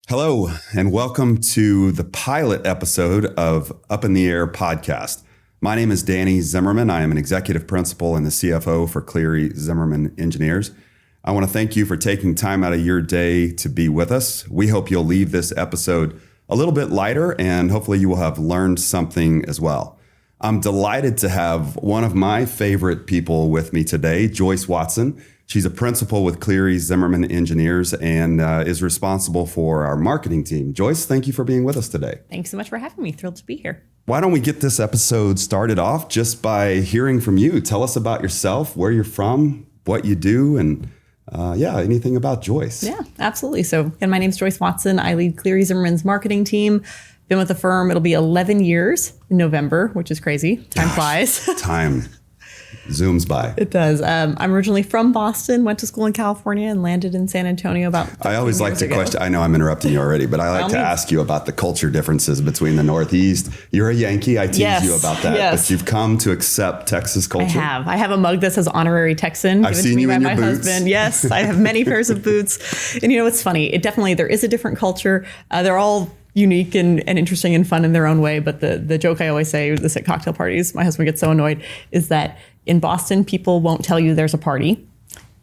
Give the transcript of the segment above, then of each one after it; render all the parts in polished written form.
Hello, and welcome to the pilot episode of Up in the Air podcast. My name is Danny Zimmerman. I am an executive principal and the CFO for Cleary Zimmerman Engineers. I want to thank you for taking time out of your day to be with us. We hope you'll leave this episode a little bit lighter, and hopefully you will have learned something as well. I'm delighted to have one of my favorite people with me today, Joyce Watson. She's a principal with Cleary Zimmerman Engineers and is responsible for our marketing team. Joyce, thank you for being with us today. Thanks so much for having me. Thrilled to be here. Why don't we get this episode started off just by hearing from you? Tell us about yourself, where you're from, what you do, and anything about Joyce. Yeah, absolutely. So again, my name's Joyce Watson. I lead Cleary Zimmerman's marketing team. Been with the firm, it'll be 11 years in November, which is crazy. Time flies. Time zooms by. It does. I'm originally from Boston, went to school in California, and landed in San Antonio about I always like to question, I know I'm interrupting you already, but I like to ask you about the culture differences between the Northeast. You're a Yankee. I tease you about that. But you've come to accept Texas culture. I have a mug that says honorary Texan. I've seen you in your boots. Husband. Yes, I have many pairs of boots. And you know, it's funny. There is a different culture. They're all unique and interesting and fun in their own way. But the joke I always say, this at cocktail parties, my husband gets so annoyed, is that in Boston, people won't tell you there's a party.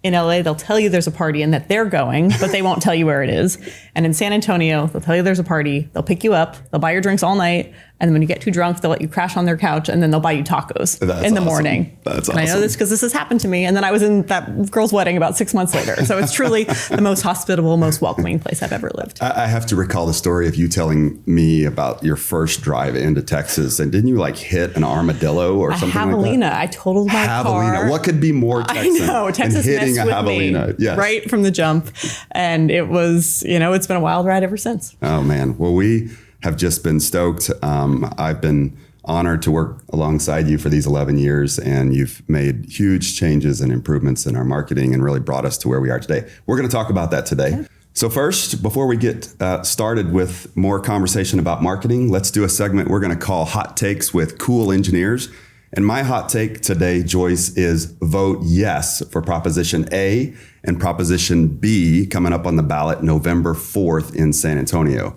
In LA, they'll tell you there's a party and that they're going, but they won't tell you where it is. And in San Antonio, they'll tell you there's a party. They'll pick you up. They'll buy your drinks all night. And then when you get too drunk, they'll let you crash on their couch and then they'll buy you tacos in the morning. That's awesome. And I know this because this has happened to me. And then I was in that girl's wedding about 6 months later. So it's truly the most hospitable, most welcoming place I've ever lived. I have to recall the story of you telling me about your first drive into Texas. And didn't you hit an armadillo or something javelina. like that? I totaled my car. What could be more Texan I know. Texas than hitting messed a javelina? With me Yes. right from the jump. And it was, it's been a wild ride ever since. Oh, man. Well, we have just been stoked. I've been honored to work alongside you for these 11 years, and you've made huge changes and improvements in our marketing and really brought us to where we are today. We're going to talk about that today. Okay. So first, before we get started with more conversation about marketing, let's do a segment we're going to call Hot Takes with Cool Engineers. And my hot take today, Joyce, is vote yes for Proposition A and Proposition B coming up on the ballot November 4th in San Antonio.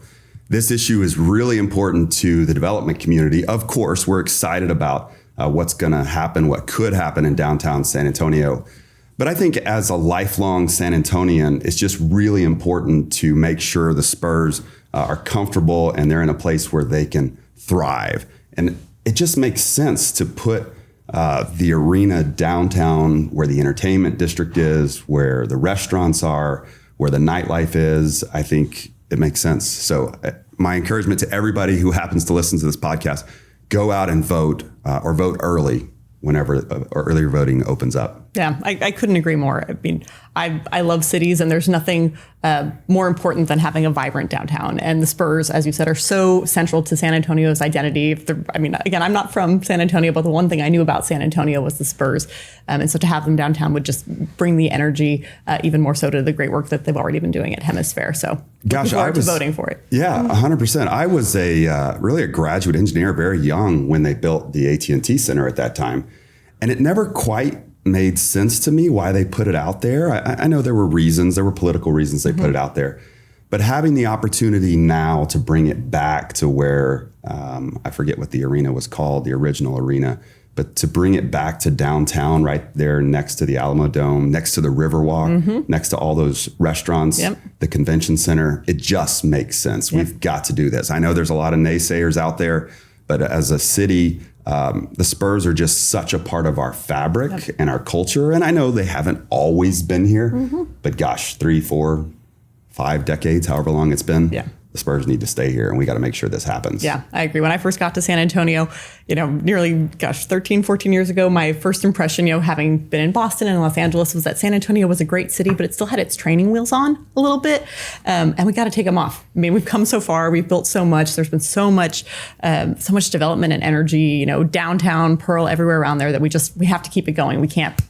This issue is really important to the development community. Of course, we're excited about what's going to happen, what could happen in downtown San Antonio. But I think as a lifelong San Antonian, it's just really important to make sure the Spurs are comfortable and they're in a place where they can thrive. And it just makes sense to put the arena downtown where the entertainment district is, where the restaurants are, where the nightlife is. I think it makes sense. So my encouragement to everybody who happens to listen to this podcast, go out and vote or vote early whenever earlier voting opens up. Yeah, I couldn't agree more. I mean, I love cities, and there's nothing more important than having a vibrant downtown. And the Spurs, as you said, are so central to San Antonio's identity. Again, I'm not from San Antonio, but the one thing I knew about San Antonio was the Spurs. And so to have them downtown would just bring the energy even more so to the great work that they've already been doing at Hemisphere. So looking forward to voting for it. Yeah, 100%. I was really a graduate engineer, very young when they built the AT&T Center at that time. And it never quite made sense to me why they put it out there. I know there were political reasons they put it out there. But having the opportunity now to bring it back to where, I forget what the arena was called, the original arena, but to bring it back to downtown right there next to the Alamo Dome, next to the Riverwalk, next to all those restaurants, the convention center, it just makes sense. We've got to do this. I know there's a lot of naysayers out there, but as a city, the Spurs are just such a part of our fabric and our culture. And I know they haven't always been here, but gosh, 3, 4, 5 decades, however long it's been. Yeah. The Spurs need to stay here, and we got to make sure this happens. Yeah, I agree. When I first got to San Antonio, nearly, 13, 14 years ago, my first impression, having been in Boston and Los Angeles, was that San Antonio was a great city, but it still had its training wheels on a little bit. And we got to take them off. I mean, we've come so far. We've built so much. There's been so much development and energy, downtown, Pearl, everywhere around there that we have to keep it going. We can't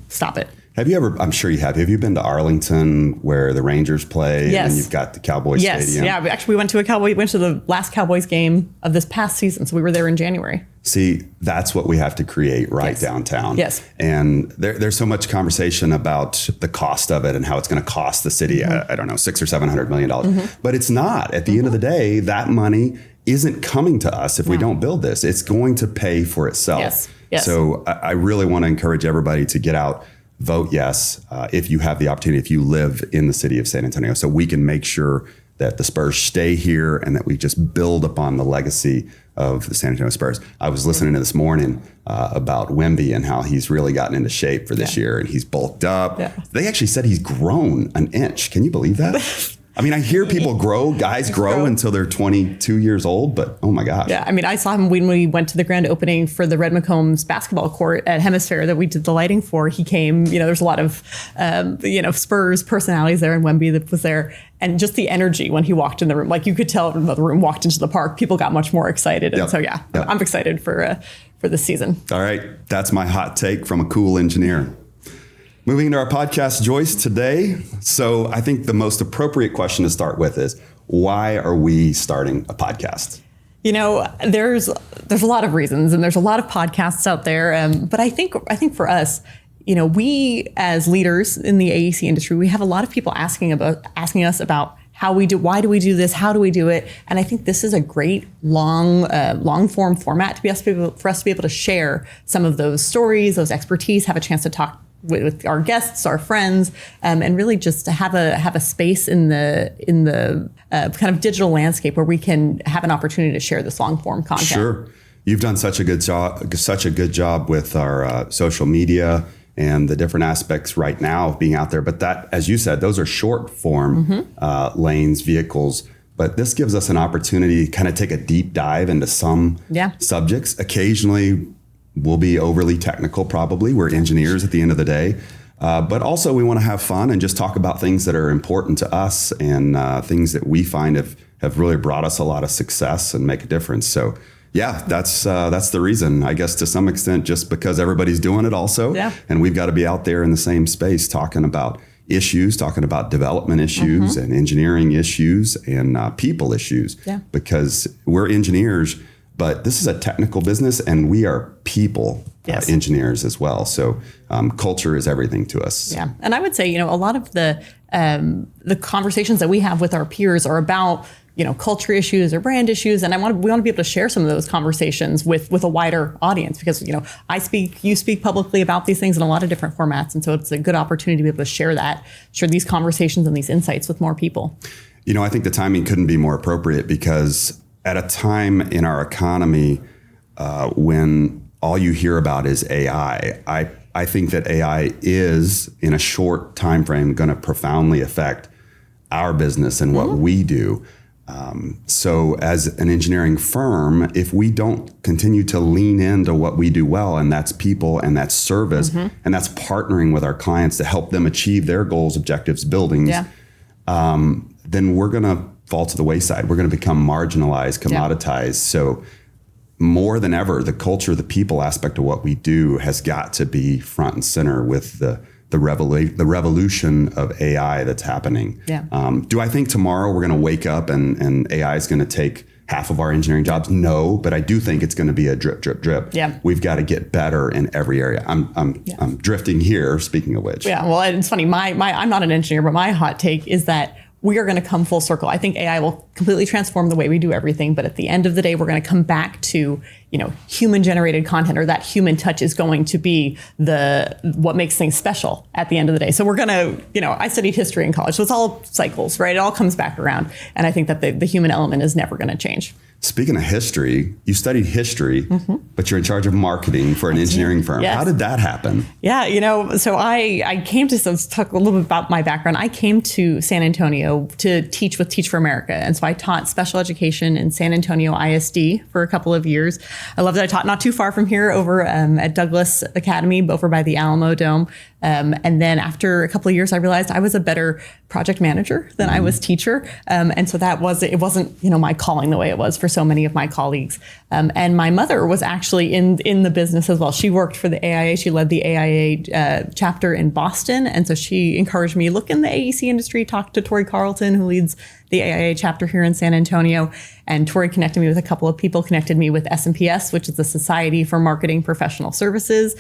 stop it. I'm sure you have you been to Arlington where the Rangers play? Yes. And you've got the Cowboys Stadium? Yeah. We went to the last Cowboys game of this past season. So we were there in January. See, that's what we have to create downtown. Yes. And there's so much conversation about the cost of it and how it's going to cost the city, I don't know, $600 or $700 million. But it's not. At the end of the day, that money isn't coming to us if we don't build this. It's going to pay for itself. Yes. So I really want to encourage everybody to get out, vote yes, if you have the opportunity, if you live in the city of San Antonio, so we can make sure that the Spurs stay here and that we just build upon the legacy of the San Antonio Spurs. I was listening to this morning about Wemby and how he's really gotten into shape for this year, and he's bulked up. Yeah. They actually said he's grown an inch. Can you believe that? I mean, I hear people guys grow until they're 22 years old, but oh my gosh. Yeah, I mean, I saw him when we went to the grand opening for the Red McCombs basketball court at Hemisphere that we did the lighting for. He came, there's a lot of, Spurs personalities there, and Wemby that was there. And just the energy when he walked in the room, like you could tell the room walked into the park, people got much more excited. And so, I'm excited for this season. All right. That's my hot take from a cool engineer. Moving into our podcast, Joyce, today. So I think the most appropriate question to start with is, why are we starting a podcast? There's a lot of reasons, and there's a lot of podcasts out there. But I think for us, we as leaders in the AEC industry, we have a lot of people asking us about how we do, why do we do this, how do we do it, and I think this is a great long form format for us to be able to share some of those stories, those expertise, have a chance to talk with our guests, our friends, and really just to have a space in the kind of digital landscape where we can have an opportunity to share this long form content. Sure, you've done such a good job with our social media and the different aspects right now of being out there. But that, as you said, those are short form lanes, vehicles. But this gives us an opportunity to kind of take a deep dive into some subjects. Occasionally, we'll be overly technical, probably. We're engineers at the end of the day. But also, we want to have fun and just talk about things that are important to us and things that we find have really brought us a lot of success and make a difference. So, yeah, that's the reason, I guess, to some extent, just because everybody's doing it also. Yeah. And we've got to be out there in the same space talking about issues, talking about development issues and engineering issues and people issues. Yeah. Because we're engineers, but this is a technical business and we are people engineers as well. So culture is everything to us. Yeah. And I would say, a lot of the conversations that we have with our peers are about culture issues or brand issues. And we want to be able to share some of those conversations with a wider audience because, you speak publicly about these things in a lot of different formats. And so it's a good opportunity to be able to share these conversations and these insights with more people. I think the timing couldn't be more appropriate because at a time in our economy when all you hear about is AI, I think that AI is in a short time frame going to profoundly affect our business and what we do. So as an engineering firm, if we don't continue to lean into what we do well, and that's people and that's service, and that's partnering with our clients to help them achieve their goals, objectives, buildings, then we're going to fall to the wayside. We're going to become marginalized, commoditized. So more than ever, the culture, the people aspect of what we do has got to be front and center with the revolution of AI that's happening. Yeah. Do I think tomorrow we're going to wake up and AI is going to take half of our engineering jobs? No, but I do think it's going to be a drip, drip, drip. Yeah. We've got to get better in every area. I'm drifting here, speaking of which. Yeah, well, it's funny. I'm not an engineer, but my hot take is that we are going to come full circle. I think AI will completely transform the way we do everything. But at the end of the day, we're going to come back to, human generated content, or that human touch is going to be what makes things special at the end of the day. So we're going to, I studied history in college. So it's all cycles, right? It all comes back around. And I think that the human element is never going to change. Speaking of history, you studied history, but you're in charge of marketing for an engineering firm. Yes. How did that happen? Yeah, so I came to, let's talk a little bit about my background. I came to San Antonio to teach with Teach for America. And so I taught special education in San Antonio ISD for a couple of years. I love that I taught not too far from here over at Douglas Academy, over by the Alamo Dome. And then after a couple of years, I realized I was a better project manager than I was teacher. And so it wasn't, my calling the way it was for so many of my colleagues. And my mother was actually in the business as well. She worked for the AIA. She led the AIA chapter in Boston. And so she encouraged me, look in the AEC industry, talk to Tori Carlton, who leads the AIA chapter here in San Antonio. And Tori connected me with a couple of people, connected me with SMPS, which is the Society for Marketing Professional Services.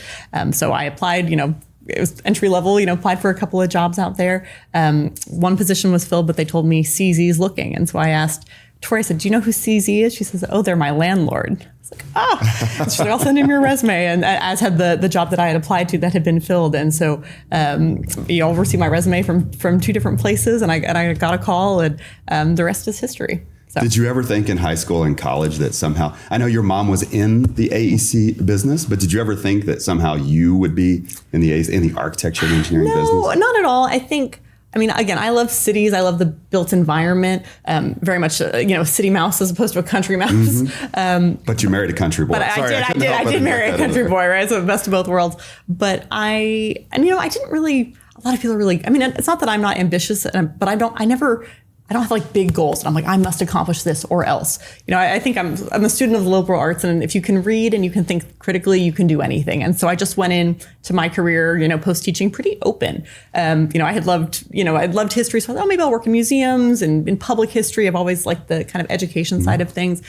So I applied, it was entry level, applied for a couple of jobs out there. One position was filled, but they told me CZ's looking. And so I asked Tori, I said, do you know who CZ is? She says, oh, they're my landlord. I was like, oh, she's like, I'll send him your resume. And as had the job that I had applied to that had been filled. And so you'll receive my resume from two different places. And I got a call, and the rest is history. So. Did you ever think in high school and college that somehow, I know your mom was in the AEC business, but did you ever think that somehow you would be in the architecture and engineering business? No, not at all. Again, I love cities. I love the built environment. Very much, city mouse as opposed to a country mouse. Mm-hmm. But you married a country boy. But I did marry a country boy, right? So the best of both worlds. But I didn't really, a lot of people are really, it's not that I'm not ambitious, but I don't have like big goals. And I'm like, I must accomplish this or else. I think I'm a student of the liberal arts, and if you can read and you can think critically, you can do anything. And so I just went into my career, post teaching pretty open. I'd loved history, so I thought, maybe I'll work in museums and in public history. I've always liked the kind of education side of things.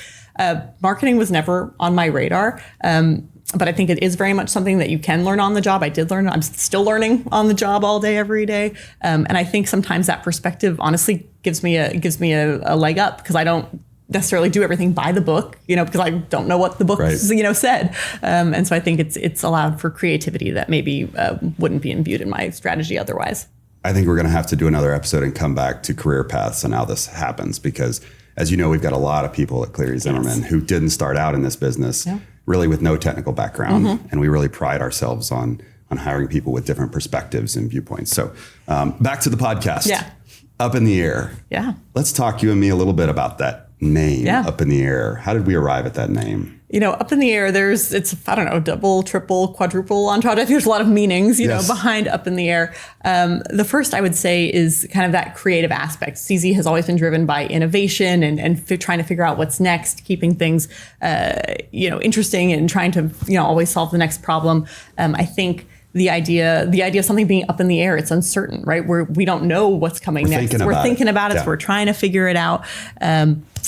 Marketing was never on my radar. But I think it is very much something that you can learn on the job. I did learn. I'm still learning on the job all day, every day. And I think sometimes that perspective honestly gives me a leg up, because I don't necessarily do everything by the book, because I don't know what the book said. And so I think it's allowed for creativity that maybe wouldn't be imbued in my strategy otherwise. I think we're going to have to do another episode and come back to career paths and how this happens, because as you know, we've got a lot of people at Cleary Zimmerman who didn't start out in this business really with no technical background. And we really pride ourselves on hiring people with different perspectives and viewpoints. So back to the podcast. Yeah. Up in the Air. Yeah. Let's talk, you and me, a little bit about that name, Up in the Air. How did we arrive at that name? Up in the air, it's double, triple, quadruple entendre. I think there's a lot of meanings, behind Up in the Air. The first I would say is kind of that creative aspect. CZ has always been driven by innovation and trying to figure out what's next, keeping things, interesting, and trying to, always solve the next problem. I think the idea of something being up in the air, it's uncertain, right? We don't know what's coming next. We're thinking about it. So we're trying to figure it out.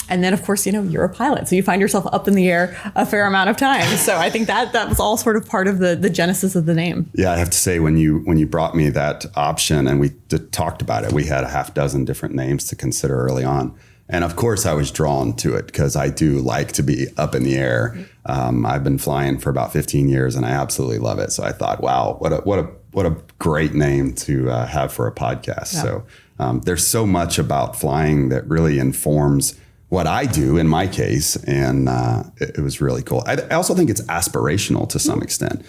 And then, of course, you're a pilot, so you find yourself up in the air a fair amount of times. So I think that was all sort of part of the genesis of the name. Yeah, I have to say, when you brought me that option and we talked about it, we had a half dozen different names to consider early on. And of course, I was drawn to it because I do like to be up in the air. I've been flying for about 15 years, and I absolutely love it. So I thought, wow, what a great name to have for a podcast. Yeah. So there's so much about flying that really informs what I do in my case, and it was really cool. I also think it's aspirational to some extent.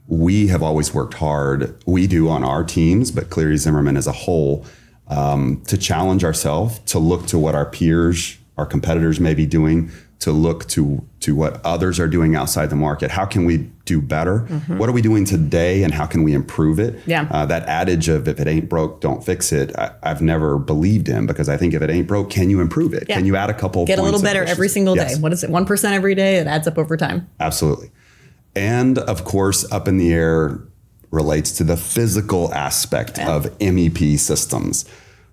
We have always worked hard. We do on our teams, but Cleary Zimmerman as a whole, to challenge ourselves, to look to what our peers, our competitors may be doing, to look to what others are doing outside the market. How can we do better? Mm-hmm. What are we doing today, and how can we improve it? Yeah. That adage of if it ain't broke, don't fix it, I've never believed in, because I think if it ain't broke, can you improve it? Yeah. Can you add a couple Get a little better every single day. What is it? 1% every day? It adds up over time. Absolutely. And of course, Up in the Air relates to the physical aspect of MEP systems.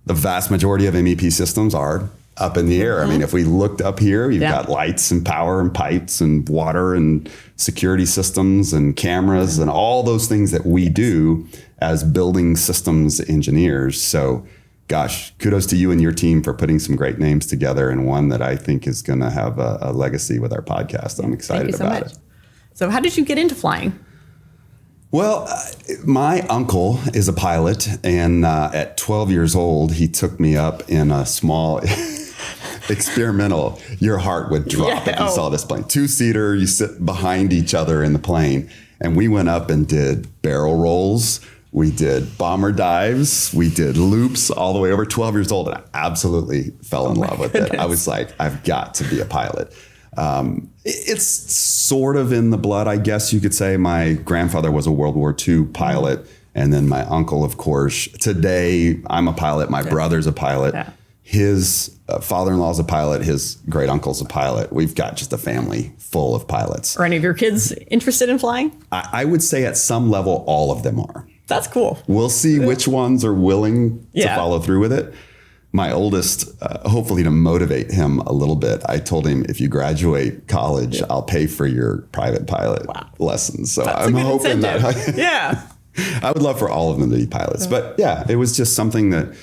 The vast majority of MEP systems are up in the air. I mean, if we looked up here, you've got lights and power and pipes and water and security systems and cameras and all those things that we do as building systems engineers. So gosh, kudos to you and your team for putting some great names together, and one that I think is going to have a legacy with our podcast. I'm excited about it. So how did you get into flying? Well, my uncle is a pilot, and at 12 years old, he took me up in a small experimental. Your heart would drop if you saw this plane. 2-seater, you sit behind each other in the plane. And we went up and did barrel rolls. We did bomber dives. We did loops all the way over. 12 years old, and I absolutely fell in love with it. I was like, I've got to be a pilot. It's sort of in the blood, I guess you could say. My grandfather was a World War II pilot. And then my uncle, of course. Today, I'm a pilot. My brother's a pilot. Yeah. His father-in-law is a pilot. His great uncle's a pilot. We've got just a family full of pilots. Are any of your kids interested in flying? I would say at some level, all of them are. That's cool. We'll see which ones are willing to follow through with it. My oldest, hopefully to motivate him a little bit, I told him, if you graduate college, I'll pay for your private pilot lessons. So that's I'm hoping incentive. Yeah. I would love for all of them to be pilots. But yeah, it was just something that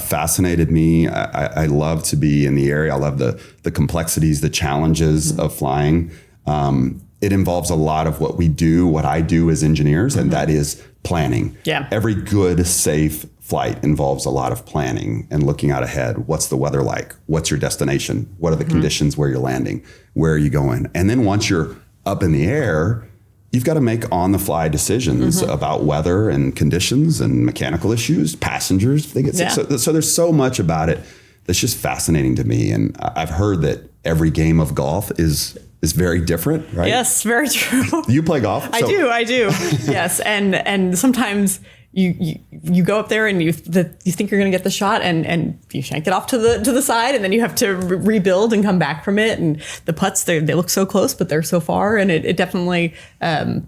fascinated me. I love to be in the area. I love the complexities, the challenges of flying. It involves a lot of what we do, what I do as engineers, and that is planning. Yeah. Every good, safe flight involves a lot of planning and looking out ahead. What's the weather like? What's your destination? What are the conditions where you're landing? Where are you going? And then once you're up in the air, you've got to make on-the-fly decisions about weather and conditions and mechanical issues, passengers, if they get sick. So there's so much about it that's just fascinating to me. And I've heard that every game of golf is very different, right? Yes, very true. You play golf? I do. Yes, and sometimes you go up there and you think you're going to get the shot and you shank it off to the side, and then you have to rebuild and come back from it. And the putts, they look so close, but they're so far, and it definitely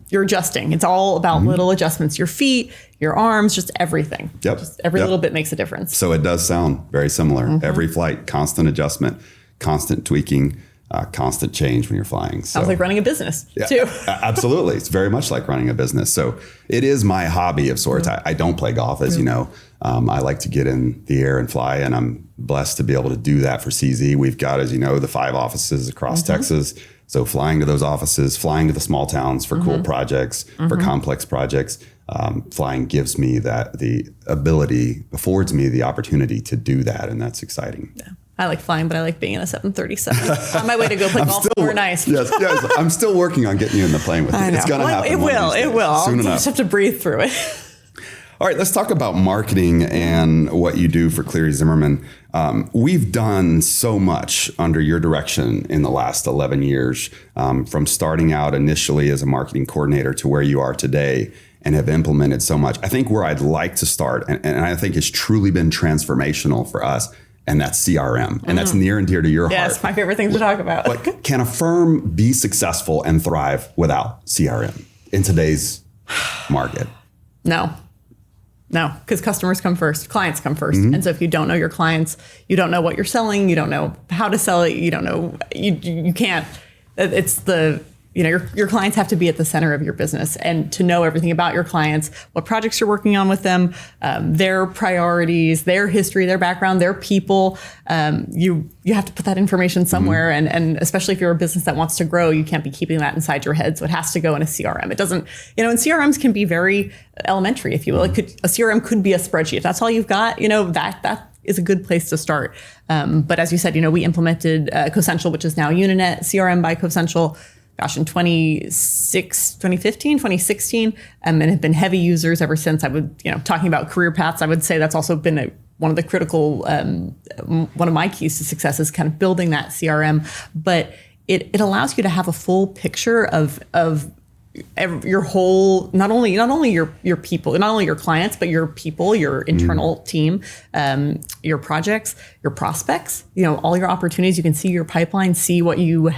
you're adjusting. It's all about little adjustments. Your feet, your arms, just everything. Yep. Just every little bit makes a difference. So it does sound very similar. Every flight, constant adjustment, constant tweaking. Constant change when you're flying. Sounds like running a business too. Absolutely. It's very much like running a business. So it is my hobby of sorts. I don't play golf, as you know. I like to get in the air and fly, and I'm blessed to be able to do that for CZ. We've got, as you know, the 5 offices across Texas. So flying to those offices, flying to the small towns for cool projects, for complex projects. Flying gives me affords me the opportunity to do that. And that's exciting. Yeah. I like flying, but I like being in a 737 on my way to go play golf somewhere nice. Yes, I'm still working on getting you in the plane with me. It's going to happen. It will. Soon enough. I'll just have to breathe through it. All right, let's talk about marketing and what you do for Cleary Zimmerman. We've done so much under your direction in the last 11 years, from starting out initially as a marketing coordinator to where you are today, and have implemented so much. I think where I'd like to start, and I think it's truly been transformational for us, and that's CRM. And that's near and dear to your heart. Yes, my favorite thing to talk about. But can a firm be successful and thrive without CRM in today's market? No, because customers come first, clients come first. And so if you don't know your clients, you don't know what you're selling, you don't know how to sell it, you don't know, you can't, it's your clients have to be at the center of your business, and to know everything about your clients, what projects you're working on with them, their priorities, their history, their background, their people. You have to put that information somewhere. And especially if you're a business that wants to grow, you can't be keeping that inside your head. So it has to go in a CRM. It doesn't, and CRMs can be very elementary, if you will. A CRM could be a spreadsheet. If that's all you've got, that is a good place to start. But as you said, we implemented Cosential, which is now Uninet CRM by Cosential, in 2016, and have been heavy users ever since. I would, talking about career paths, I would say that's also been one of the critical, one of my keys to success is kind of building that CRM. But it allows you to have a full picture of your whole, not only your people, not only your clients, but your people, your internal team, your projects, your prospects, all your opportunities. You can see your pipeline, see what you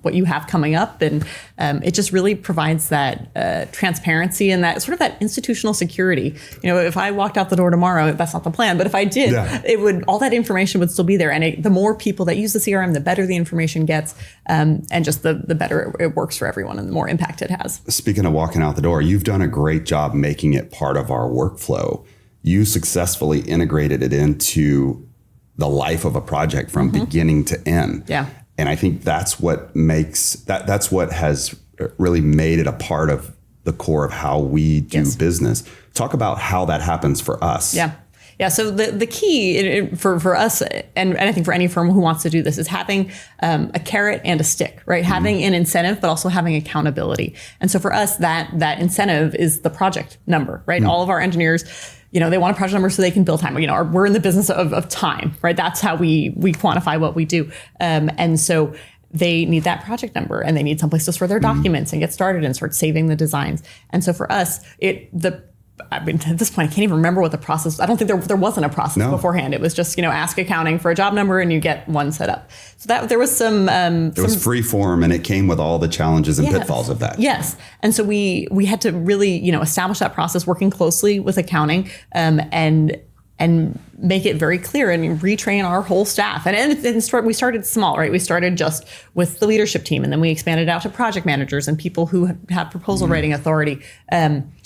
what you have coming up, and it just really provides that transparency and that sort of that institutional security. If I walked out the door tomorrow, that's not the plan, but if I did, it would, all that information would still be there. And the more people that use the CRM, the better the information gets, and just the better it works for everyone, and the more impact it has. Speaking of walking out the door, you've done a great job making it part of our workflow. You successfully integrated it into the life of a project from beginning to end. Yeah. And I think that's what makes that's what has really made it a part of the core of how we do business. Talk about how that happens for us. Yeah. So the key for us, and I think for any firm who wants to do this, is having a carrot and a stick, right? Having an incentive, but also having accountability. And so for us, that incentive is the project number, right? All of our engineers, they want a project number so they can bill time. We're in the business of time, right? That's how we quantify what we do. And so they need that project number, and they need someplace to store their documents and get started and start saving the designs. And so for us, at this point, I can't even remember what the process. I don't think there wasn't a process beforehand. It was just, ask accounting for a job number and you get one set up. So that there was some. It was free form, and it came with all the challenges and pitfalls of that. Yes, and so we had to really establish that process, working closely with accounting, and make it very clear and retrain our whole staff. And we started small, right? We started just with the leadership team, and then we expanded out to project managers and people who have proposal writing authority.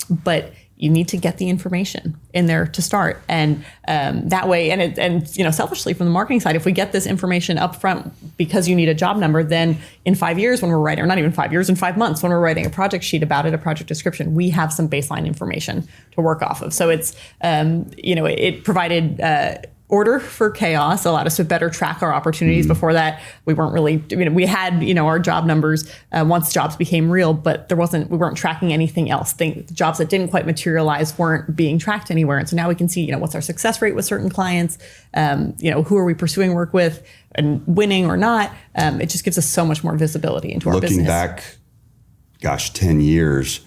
But you need to get the information in there to start. And that way, and selfishly from the marketing side, if we get this information up front because you need a job number, then in 5 years when we're writing, or not even 5 years, in 5 months when we're writing a project sheet about it, a project description, we have some baseline information to work off of. So it's, it provided order for chaos, allowed us to better track our opportunities. Before that, we weren't really, we had, our job numbers once jobs became real, but we weren't tracking anything else. Jobs that didn't quite materialize weren't being tracked anywhere. And so now we can see, what's our success rate with certain clients, who are we pursuing work with and winning or not. It just gives us so much more visibility into our business. Looking back, 10 years,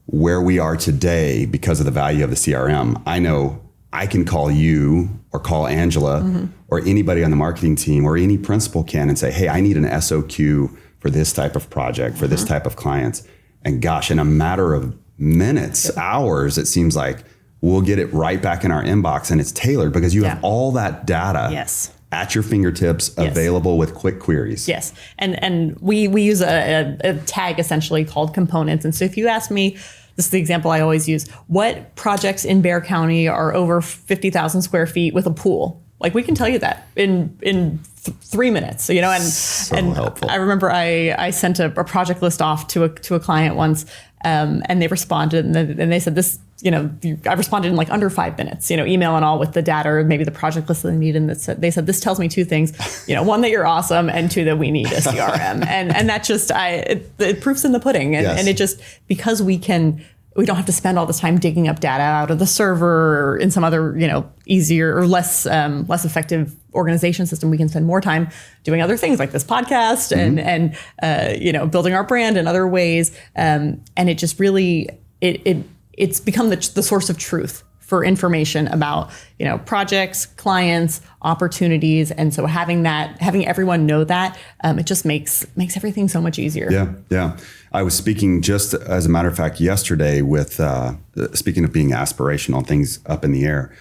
where we are today because of the value of the CRM, I know I can call you or call Angela or anybody on the marketing team or any principal can and say, hey, I need an SOQ for this type of project, for this type of clients. And in a matter of minutes, hours, it seems like we'll get it right back in our inbox, and it's tailored because you have all that data at your fingertips, available with quick queries. Yes. And we use a tag essentially called components. And so if you ask me, this is the example I always use, what projects in Bexar County are over 50,000 square feet with a pool? Like, we can tell you that in 3 minutes, and helpful. I remember I sent a project list off to a client once, and they responded, and they said this, I responded in like under 5 minutes, email and all, with the data or maybe the project list that they need. And they said, this tells me two things, one, that you're awesome, and two, that we need a CRM. and that just, it proofs in the pudding. And it just, because we don't have to spend all this time digging up data out of the server or in some other, easier or less effective organization system. We can spend more time doing other things like this podcast and building our brand in other ways. And it just really, it's become the source of truth for information about, projects, clients, opportunities. And so having everyone know that, it just makes everything so much easier. Yeah. I was speaking, just as a matter of fact, yesterday with, speaking of being aspirational, things up in the air,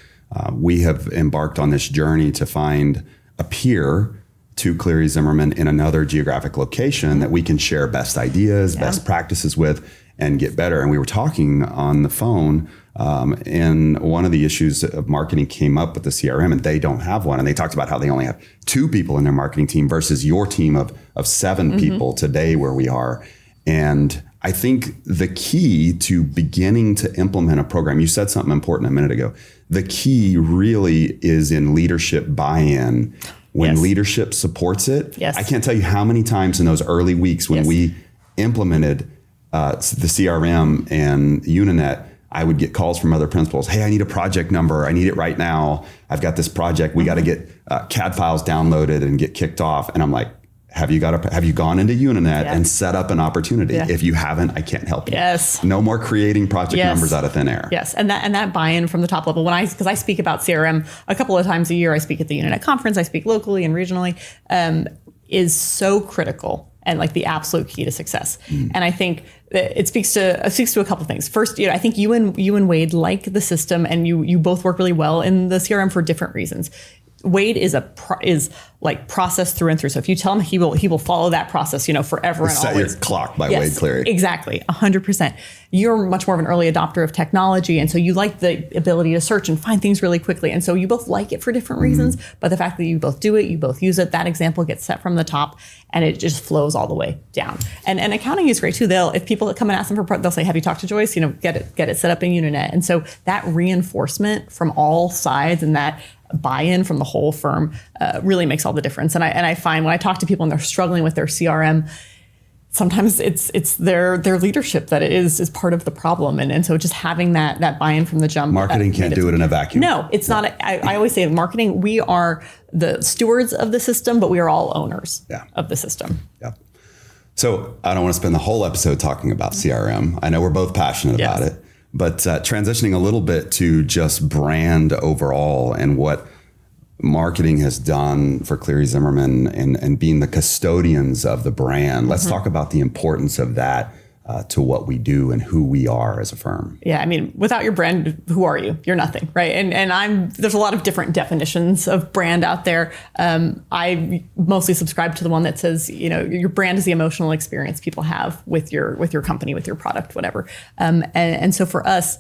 we have embarked on this journey to find a peer to Cleary Zimmerman in another geographic location that we can share best ideas, best practices with, and get better. And we were talking on the phone, and one of the issues of marketing came up with the CRM, and they don't have one. And they talked about how they only have 2 people in their marketing team versus your team of 7 people today where we are. And I think the key to beginning to implement a program, you said something important a minute ago. The key really is in leadership buy-in. When leadership supports it, I can't tell you how many times in those early weeks when we implemented the CRM and Uninet, I would get calls from other principals. Hey, I need a project number. I need it right now. I've got this project. We got to get CAD files downloaded and get kicked off. And I'm like, have you gone into Uninet and set up an opportunity? If you haven't, I can't help you. No more creating project numbers out of thin air. And that buy-in from the top level, because I speak about CRM a couple of times a year. I speak at the Uninet conference. I speak locally and regionally, is so critical and like the absolute key to success. And I think it speaks to a couple of things. First, I think you and Wade like the system, and you both work really well in the CRM for different reasons. Wade is like process through and through. So if you tell him, he will follow that process, forever and always. Set your clock by Wade Cleary. Exactly, 100%. You're much more of an early adopter of technology, and so you like the ability to search and find things really quickly. And so you both like it for different reasons, but the fact that you both do it, you both use it, that example gets set from the top, and it just flows all the way down. And accounting is great too. If people come and ask them they'll say, have you talked to Joyce? Get it set up in Uninet. And so that reinforcement from all sides and that buy-in from the whole firm really makes all the difference. And I find when I talk to people and they're struggling with their CRM, sometimes it's their leadership that is part of the problem. And so just having that buy-in from the jump. Marketing can't do it in a vacuum. No, it's not. I always say in marketing, we are the stewards of the system, but we are all owners of the system. Yeah. So I don't want to spend the whole episode talking about CRM. I know we're both passionate about it, but transitioning a little bit to just brand overall and what marketing has done for Cleary Zimmerman and being the custodians of the brand. Let's talk about the importance of that to what we do and who we are as a firm. Yeah, I mean, without your brand, who are you? You're nothing, right? And there's a lot of different definitions of brand out there. I mostly subscribe to the one that says, your brand is the emotional experience people have with your company, with your product, whatever. And so for us,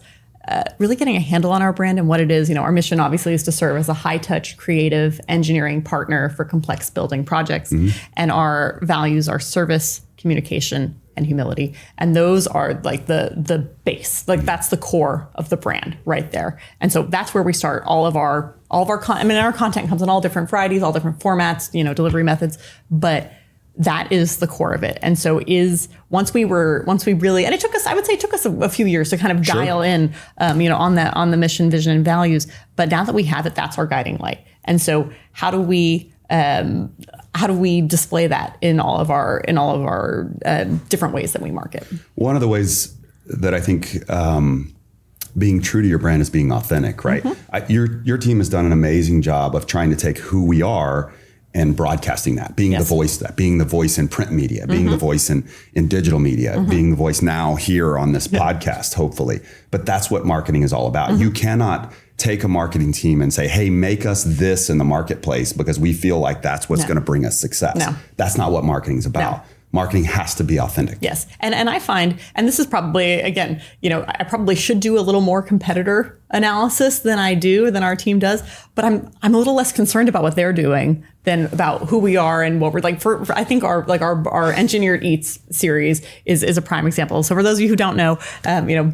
really getting a handle on our brand and what it is, our mission obviously is to serve as a high-touch creative engineering partner for complex building projects. And our values are service, communication, and humility. And those are like the base, like that's the core of the brand right there. And so that's where we start all of our our content comes in all different varieties, all different formats, delivery methods, but that is the core of it. And so once we really, and it took us a few years to kind of dial in, on the mission, vision, and values. But now that we have it, that's our guiding light. And so how do we display that in all of our different ways that we market? One of the ways that I think being true to your brand is being authentic, right? Your team has done an amazing job of trying to take who we are and broadcasting that, being the voice of that, being the voice in print media, being the voice in digital media, being the voice now here on this podcast, hopefully. But that's what marketing is all about. You cannot take a marketing team and say, hey, make us this in the marketplace because we feel like that's what's going to bring us success. No. That's not what marketing is about. No. Marketing has to be authentic. Yes. And I find, and this is probably, again, I probably should do a little more competitor analysis than our team does, but I'm a little less concerned about what they're doing than about who we are and what we're like. I think our Engineered Eats series is a prime example. So for those of you who don't know,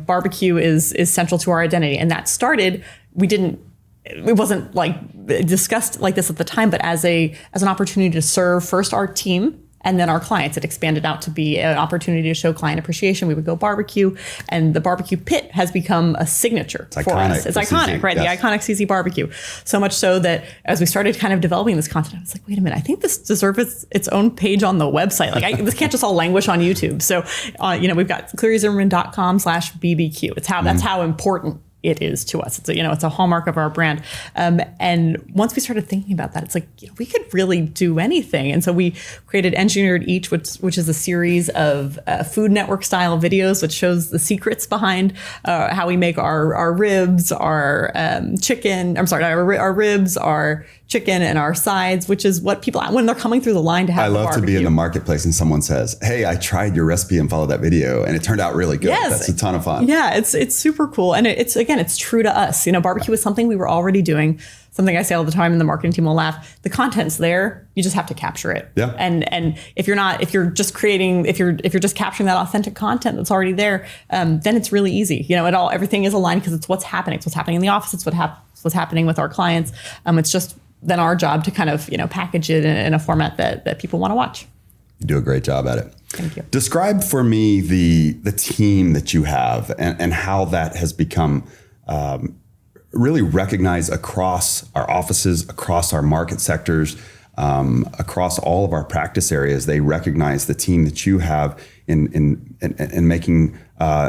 barbecue is central to our identity, and that started, it wasn't like discussed like this at the time, but as an opportunity to serve first our team and then our clients. It expanded out to be an opportunity to show client appreciation. We would go barbecue, and the barbecue pit has become a signature for us. It's iconic, right? Yes. The iconic CZ barbecue. So much so that as we started kind of developing this content, I was like, wait a minute, I think this deserves its own page on the website. Like this can't just all languish on YouTube. So, we've got clearyzimmerman.com/BBQ. That's how important it is to us. It's a hallmark of our brand. And once we started thinking about that, it's like, we could really do anything. And so we created Engineered Eats, which is a series of Food Network style videos, which shows the secrets behind how we make our ribs, our chicken. I'm sorry, our ribs, our chicken, and our sides, which is what people, when they're coming through the line to have I love to be in the marketplace and someone says, hey, I tried your recipe and followed that video and it turned out really good. Yes. That's a ton of fun. Yeah, it's super cool. And it's true to us. Barbecue was something we were already doing. Something I say all the time, and the marketing team will laugh. The content's there. You just have to capture it. Yeah. And if you're just capturing that authentic content that's already there, then it's really easy. Everything is aligned because it's what's happening. It's what's happening in the office. It's what's happening with our clients. It's just then our job to kind of package it in a format that people want to watch. You do a great job at it. Thank you. Describe for me the team that you have and how that has become really recognized across our offices, across our market sectors, across all of our practice areas. They recognize the team that you have in making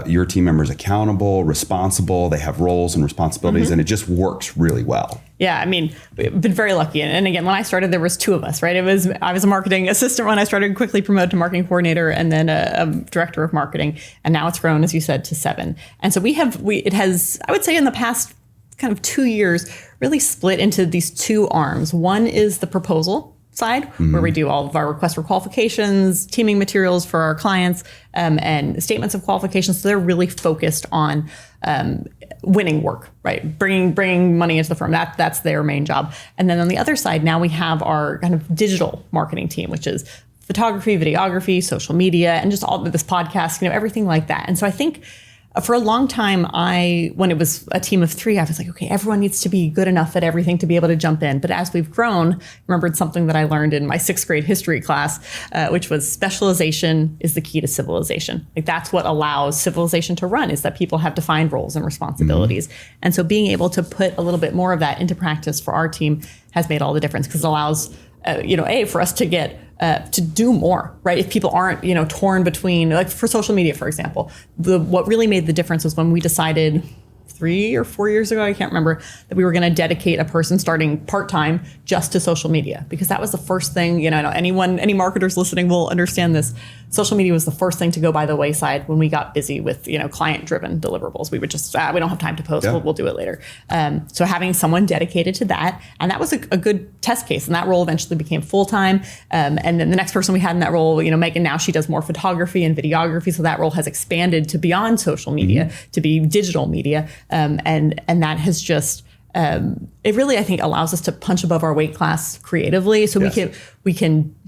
your team members accountable, responsible. They have roles and responsibilities, and it just works really well. Yeah, I mean, we've been very lucky. And again, when I started, there was two of us, right? I was a marketing assistant when I started, quickly promoted to marketing coordinator, and then a director of marketing. And now it's grown, as you said, to 7. And so it has, I would say in the past kind of 2 years, really split into these two arms. One is the proposal side, where we do all of our requests for qualifications, teaming materials for our clients, and statements of qualifications. So they're really focused on winning work, right? Bringing money into the firm. That's their main job. And then on the other side, now we have our kind of digital marketing team, which is photography, videography, social media, and just all of this podcast, everything like that. And so I think for a long time, when it was a team of 3, I was like, okay, everyone needs to be good enough at everything to be able to jump in. But as we've grown, I remembered something that I learned in my 6th grade history class, which was specialization is the key to civilization. Like that's what allows civilization to run, is that people have defined roles and responsibilities. And so being able to put a little bit more of that into practice for our team has made all the difference, because it allows for us to get to do more, right? If people aren't, torn between, like for social media, for example, what really made the difference was when we decided 3 or 4 years ago, I can't remember, that we were going to dedicate a person starting part-time just to social media, because that was the first thing, any marketers listening will understand this. Social media was the first thing to go by the wayside when we got busy with, client-driven deliverables. We would just, we don't have time to post, we'll do it later. So having someone dedicated to that, and that was a good test case, and that role eventually became full-time. And then the next person we had in that role, Megan, now she does more photography and videography, so that role has expanded to beyond social media, to be digital media. And that has just, it really, I think, allows us to punch above our weight class creatively. So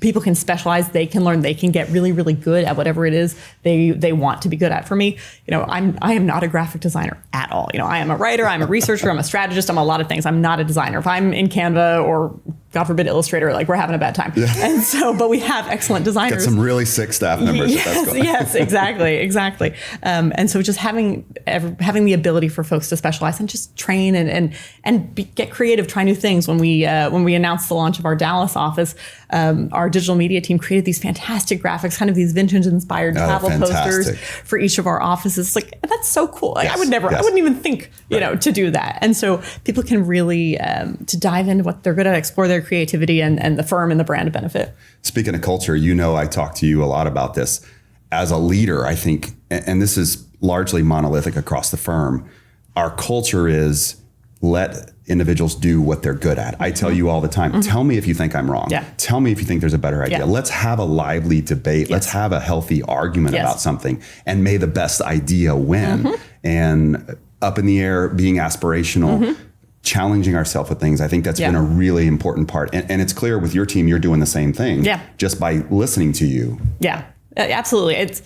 people can specialize, they can learn, they can get really, really good at whatever it is they want to be good at. For me, I am not a graphic designer at all. I am a writer, I'm a researcher, I'm a strategist, I'm a lot of things. I'm not a designer. If I'm in Canva or, God forbid, Illustrator, like we're having a bad time. Yeah. And so, but we have excellent designers. Got some really sick staff members. Yes, exactly. And so just having the ability for folks to specialize and just train and get creative, try new things. When we announced the launch of our Dallas office, our digital media team created these fantastic graphics, kind of these vintage inspired travel posters for each of our offices. Like, that's so cool. Like, I wouldn't even think, to do that. And so people can really, to dive into what they're good at, explore their creativity, and the firm and the brand benefit. Speaking of culture, I talk to you a lot about this. As a leader, I think, and this is largely monolithic across the firm, our culture is let individuals do what they're good at. I tell you all the time, tell me if you think I'm wrong. Yeah. Tell me if you think there's a better idea. Yeah. Let's have a lively debate. Yes. Let's have a healthy argument about something, and may the best idea win. And up in the air, being aspirational, challenging ourselves with things. I think that's been a really important part. And it's clear with your team, you're doing the same thing just by listening to you. Yeah, absolutely. It's,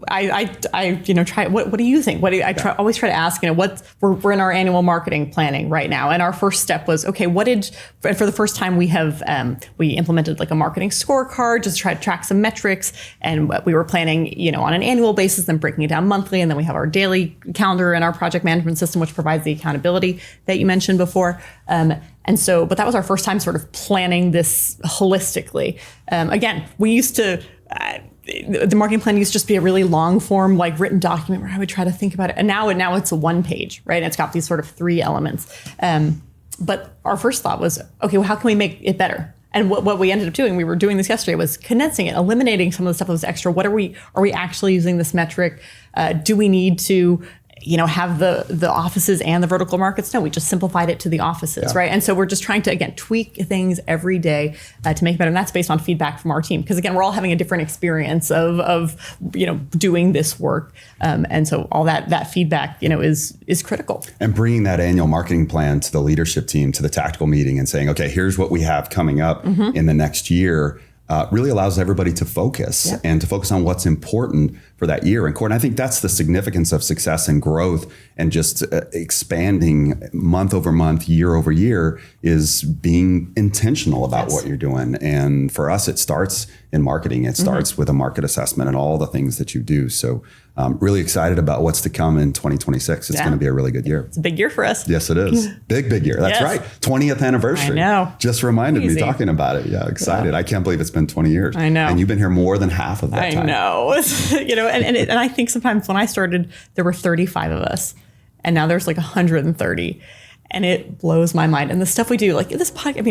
I try, what do you think? Always try to ask, we're in our annual marketing planning right now. And our first step was, okay, for the first time we implemented like a marketing scorecard, just to try to track some metrics. And we were planning, on an annual basis, then breaking it down monthly. And then we have our daily calendar and our project management system, which provides the accountability that you mentioned before. But that was our first time sort of planning this holistically. Again, we used to, the marketing plan used to just be a really long form, like written document where I would try to think about it. And now it's a 1 page, right? And it's got these sort of 3 elements. But our first thought was, okay, well, how can we make it better? And what we ended up doing, we were doing this yesterday, was condensing it, eliminating some of the stuff that was extra. Are we actually using this metric? Do we need to, have the offices and the vertical markets? No, we just simplified it to the offices, right? And so we're just trying to, again, tweak things every day to make it better. And that's based on feedback from our team. Because again, we're all having a different experience of doing this work. And so all that feedback, is critical. And bringing that annual marketing plan to the leadership team, to the tactical meeting, and saying, okay, here's what we have coming up in the next year. Really allows everybody to focus and to focus on what's important for that year. And Courtney, I think that's the significance of success and growth, and just expanding month over month, year over year, is being intentional about what you're doing. And for us, it starts in marketing. It starts with a market assessment and all the things that you do. So really excited about what's to come in 2026. It's going to be a really good year. It's a big year for us. Yes, it is. Big year. That's right. 20th anniversary. I know. Just reminded me talking about it. Yeah, excited. I can't believe it's been 20 years. I know. And you've been here more than half of that time. I know. And I think sometimes when I started, there were 35 of us, and now there's like 130. And it blows my mind. And the stuff we do, like this podcast,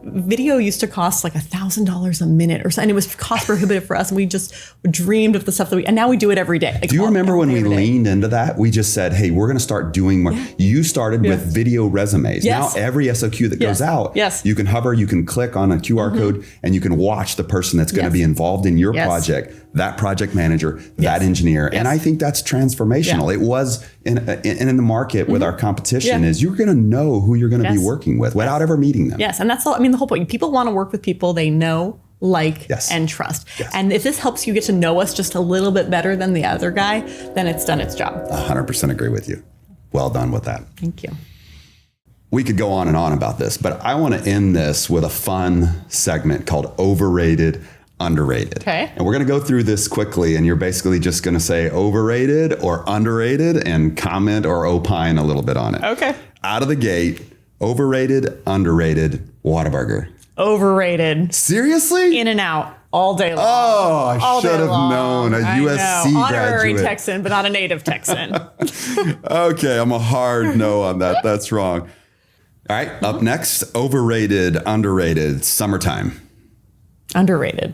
video used to cost like $1,000 a minute or something. And it was cost prohibitive for us. And we just dreamed of the stuff and now we do it every day. Like, do you remember when we leaned into that? We just said, hey, we're going to start doing more. You started with video resumes. Yes. Now every SOQ that goes out, you can hover, you can click on a QR code, and you can watch the person that's going to be involved in your project, that project manager, that engineer. And I think that's transformational. It was in the market with our competition is you're going to know who you're going to be working with without ever meeting them. Yes. And that's all. I mean, the whole point. People want to work with people they know, like, Yes. and trust. Yes. And if this helps you get to know us just a little bit better than the other guy, then it's done its job. 100% agree with you. Well done with that. Thank you. We could go on and on about this, but I want to end this with a fun segment called Overrated, Underrated. Okay. And we're going to go through this quickly, and you're basically just going to say overrated or underrated and comment or opine a little bit on it. Okay. Out of the gate, overrated, underrated, Whataburger. Overrated. Seriously? In and out all day long. Oh, I All should day have long. known. A I USC know. Honorary graduate. Texan, but not a native Texan. Okay, I'm a hard no on that. That's wrong. All right, up next, overrated, underrated, summertime. Underrated.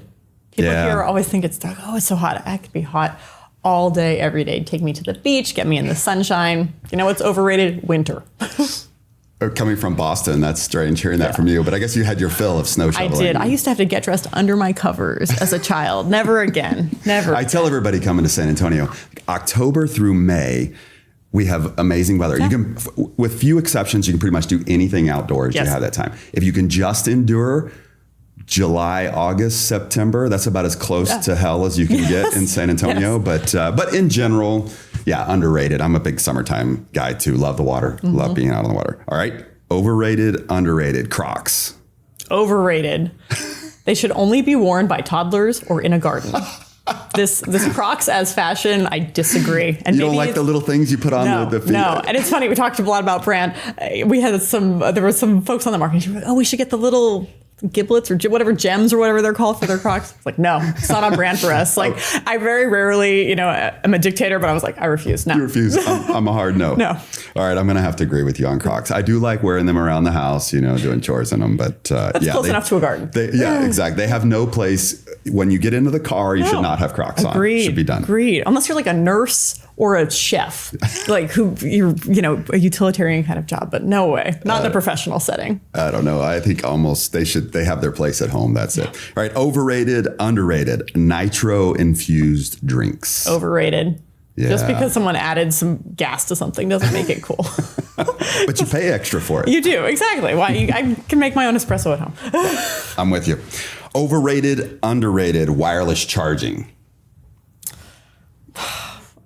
People Yeah. here always think it's dark. Oh, it's so hot. I could be hot all day, every day. Take me to the beach, get me in the sunshine. You know what's overrated? Winter. Coming from Boston, that's strange hearing that from you, but I guess you had your fill of snow I shoveling. did. I used to have to get dressed under my covers as a child. Never again. Never. I tell everybody coming to San Antonio, October through May, we have amazing weather. You can, with few exceptions, you can pretty much do anything outdoors. Yes. You have that time. If you can just endure July, August, September, that's about as close to hell as you can get in San Antonio. But in general, yeah, underrated. I'm a big summertime guy too. Love the water. Love being out on the water. All right. Overrated, underrated, Crocs. Overrated. They should only be worn by toddlers or in a garden. This Crocs as fashion, I disagree. And You don't like the little things you put on the feet? No, and it's funny. We talked a lot about brand. We had there were some folks on the market. Like, oh, we should get the little giblets or whatever gems or whatever they're called for their Crocs. It's like, no, it's not on brand for us. Like, I very rarely, am a dictator, but I was like, I refuse. No, You refuse. I'm a hard no. No. All right, I'm going to have to agree with you on Crocs. I do like wearing them around the house, doing chores in them, but that's close enough to a garden. Yeah, exactly. They have no place. When you get into the car, you should not have Crocs on. It should be done. Agreed. Unless you're like a nurse or a chef, like who you're, a utilitarian kind of job, but no way, not in a professional setting. I don't know. I think almost they have their place at home. That's it. All right. Overrated, underrated, nitro infused drinks. Overrated. Yeah. Just because someone added some gas to something doesn't make it cool. But you pay extra for it. You do, exactly. Why I can make my own espresso at home. I'm with you. Overrated, underrated, wireless charging.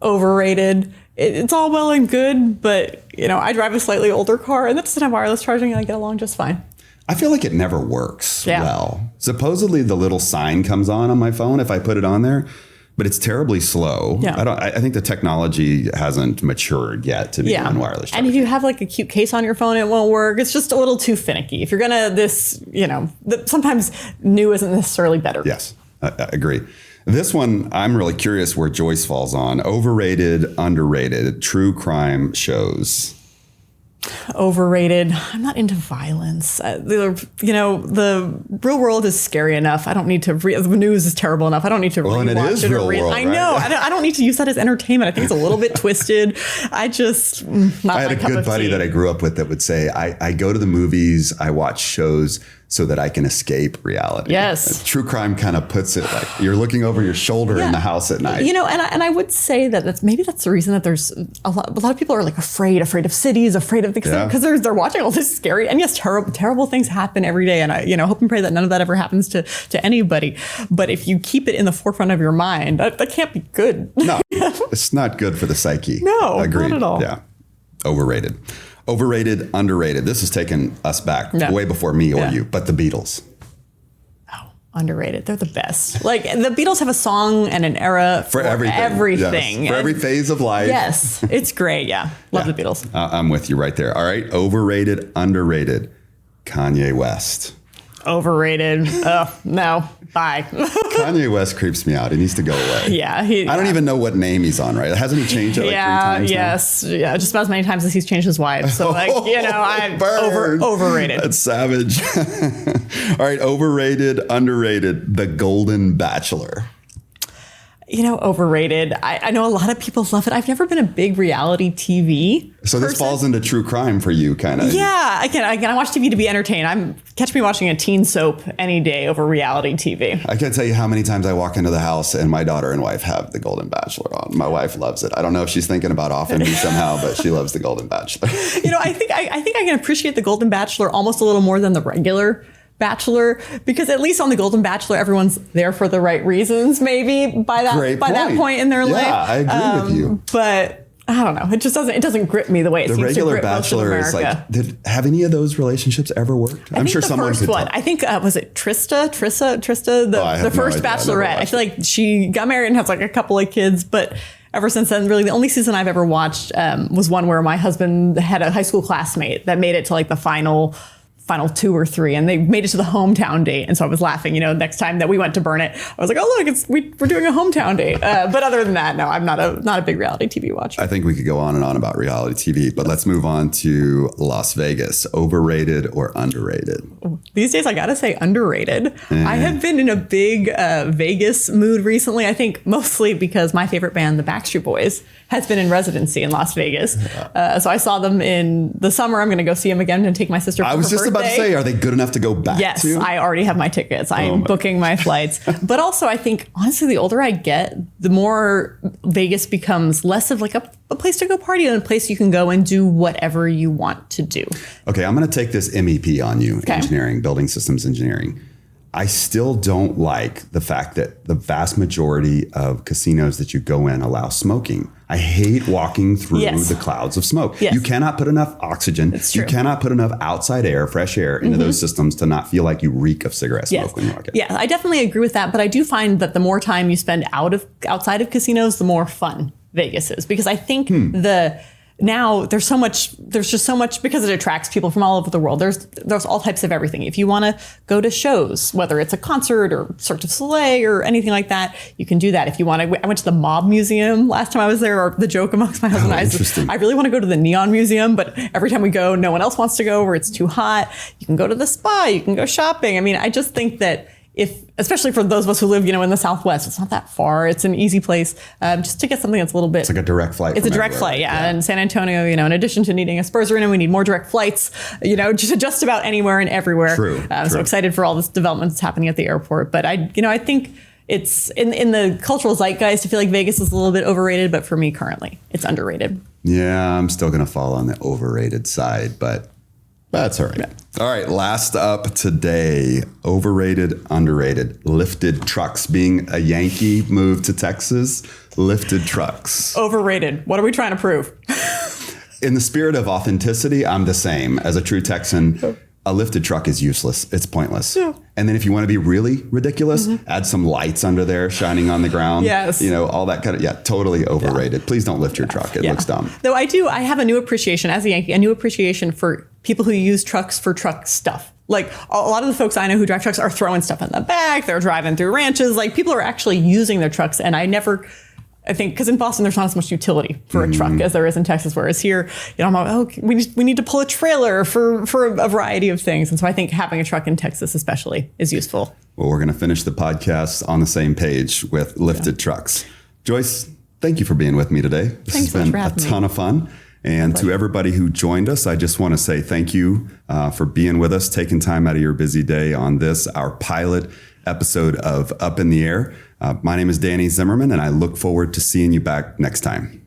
Overrated. It's all well and good, but I drive a slightly older car and that doesn't have wireless charging and I get along just fine. I feel like it never works Yeah. well. Supposedly the little sign comes on my phone if I put it on there, but it's terribly slow. Yeah. I think the technology hasn't matured yet to be on wireless charging. And if you have like a cute case on your phone, it won't work. It's just a little too finicky. If you're gonna sometimes new isn't necessarily better. Yes, I agree. This one, I'm really curious where Joyce falls on. Overrated, underrated, true crime shows. Overrated. I'm not into violence. The real world is scary enough. I don't need to. The news is terrible enough. I don't need to and it rewatch is it or real read. world, I know. right? I don't need to use that as entertainment. I think it's a little bit twisted. I just not I had my a cup good of buddy tea. that I grew up with that would say, I go to the movies, I watch shows so that I can escape reality. Yes. True crime kind of puts it like you're looking over your shoulder in the house at night. And I would say that that's the reason that there's a lot of people are like afraid of cities, afraid of things because they're watching all this scary and yes, terrible things happen every day. And I hope and pray that none of that ever happens to anybody. But if you keep it in the forefront of your mind, that can't be good. No, it's not good for the psyche. No, Agreed. not at all. Yeah. Overrated. Overrated, underrated. This has taken us back way before me or you, but the Beatles. Underrated. They're the best. Like the Beatles have a song and an era for everything. Yes. For every phase of life. Yes, it's great. Yeah, love the Beatles. I'm with you right there. All right. Overrated, underrated. Kanye West. Overrated. No. Bye. Kanye West creeps me out. He needs to go away. Yeah. I don't even know what name he's on, right? Hasn't he changed it like 3 times now? Yes. Yeah. Just about as many times as he's changed his wife. So I'm overrated. That's savage. All right. Overrated, underrated. The Golden Bachelor. Overrated. I know a lot of people love it. I've never been a big reality TV So this person. falls into true crime for you, kind of. Yeah, again, I watch TV to be entertained. Catch me watching a teen soap any day over reality TV. I can't tell you how many times I walk into the house and my daughter and wife have The Golden Bachelor on. My wife loves it. I don't know if she's thinking about offing me somehow, but she loves The Golden Bachelor. I think I can appreciate The Golden Bachelor almost a little more than the regular Bachelor, because at least on the Golden Bachelor, everyone's there for the right reasons, maybe by that point in their life. Yeah, I agree with you. But I don't know. It just doesn't grip me the way it seems to regular grip Bachelor most of America. is like, have any of those relationships ever worked? I'm sure someone could one. I think, was it Trista, the first Bachelorette. I feel like she got married and has like a couple of kids, but ever since then, really the only season I've ever watched was one where my husband had a high school classmate that made it to like the final 2 or 3, and they made it to the hometown date. And so I was laughing, next time that we went to burn it, I was like, oh, look, we're doing a hometown date. But other than that, no, I'm not a big reality TV watcher. I think we could go on and on about reality TV, but let's move on to Las Vegas. Overrated or underrated? These days, I got to say underrated. I have been in a big Vegas mood recently. I think mostly because my favorite band, the Backstreet Boys, has been in residency in Las Vegas. So I saw them in the summer. I'm going to go see them again and take my sister for her birthday. About to say, are they good enough to go back to? Yes, I already have my tickets. I'm booking my flights. But also, I think, honestly, the older I get, the more Vegas becomes less of like a place to go party and a place you can go and do whatever you want to do. Okay, I'm going to take this MEP on you, engineering, building systems engineering. I still don't like the fact that the vast majority of casinos that you go in allow smoking. I hate walking through the clouds of smoke. Yes. You cannot put enough oxygen. You cannot put enough outside air, fresh air into those systems to not feel like you reek of cigarette smoke when you walk in. Yeah, I definitely agree with that. But I do find that the more time you spend outside of casinos, the more fun Vegas is. Because I think now there's just so much because it attracts people from all over the world. There's all types of everything. If you want to go to shows, whether it's a concert or Cirque du Soleil or anything like that, you can do that. If you want to, I went to the Mob Museum last time I was there, or the joke amongst my husband and I is, I really want to go to the Neon Museum, but every time we go, no one else wants to go or it's too hot. You can go to the spa, you can go shopping. I mean, I just think that especially for those of us who live, in the Southwest, it's not that far. It's an easy place just to get something that's a little bit. It's like a direct flight. It's a direct flight, yeah. And San Antonio, in addition to needing a Spurs arena, we need more direct flights, just about anywhere and everywhere. True. So excited for all this development that's happening at the airport. But I think it's in the cultural zeitgeist. I feel like Vegas is a little bit overrated, but for me currently, it's underrated. Yeah, I'm still going to fall on the overrated side, but that's all right. Yeah. All right. Last up today, overrated, underrated, lifted trucks. Being a Yankee, moved to Texas, lifted trucks. Overrated. What are we trying to prove? In the spirit of authenticity, I'm the same. As a true Texan, a lifted truck is useless. It's pointless. Yeah. And then if you want to be really ridiculous, add some lights under there shining on the ground. Yes. All that kind of, totally overrated. Please don't lift your truck. It looks dumb. Though I have a new appreciation as a Yankee, a new appreciation for people who use trucks for truck stuff. Like a lot of the folks I know who drive trucks are throwing stuff in the back. They're driving through ranches. Like people are actually using their trucks. And I think because in Boston, there's not as much utility for a truck as there is in Texas, whereas here, I'm like, we need to pull a trailer for a variety of things. And so I think having a truck in Texas especially is useful. Well, we're going to finish the podcast on the same page with lifted trucks. Joyce, thank you for being with me today. This has been a ton of fun. And to everybody who joined us, I just want to say thank you for being with us, taking time out of your busy day on this, our pilot episode of Up in the Air. My name is Danny Zimmerman, and I look forward to seeing you back next time.